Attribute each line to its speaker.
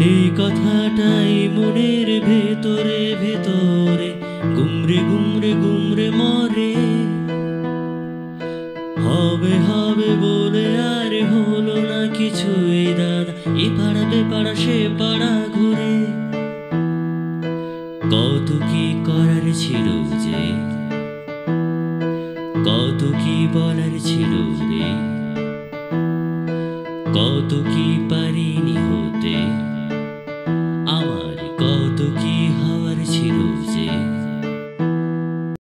Speaker 1: এই কথাটাই মনের ভেতরে ভেতরে গুমরে গুমরে গুমরে মরে। হবে হবে বলে আর হলো না কিছুই দাদা, এ পাড়া বে পাড়া সে পাড়া ঘুরে। কত কি করার ছিল যে, কত কি বলার ছিল রে, কত কি পারিনি হতে, আমার কত কি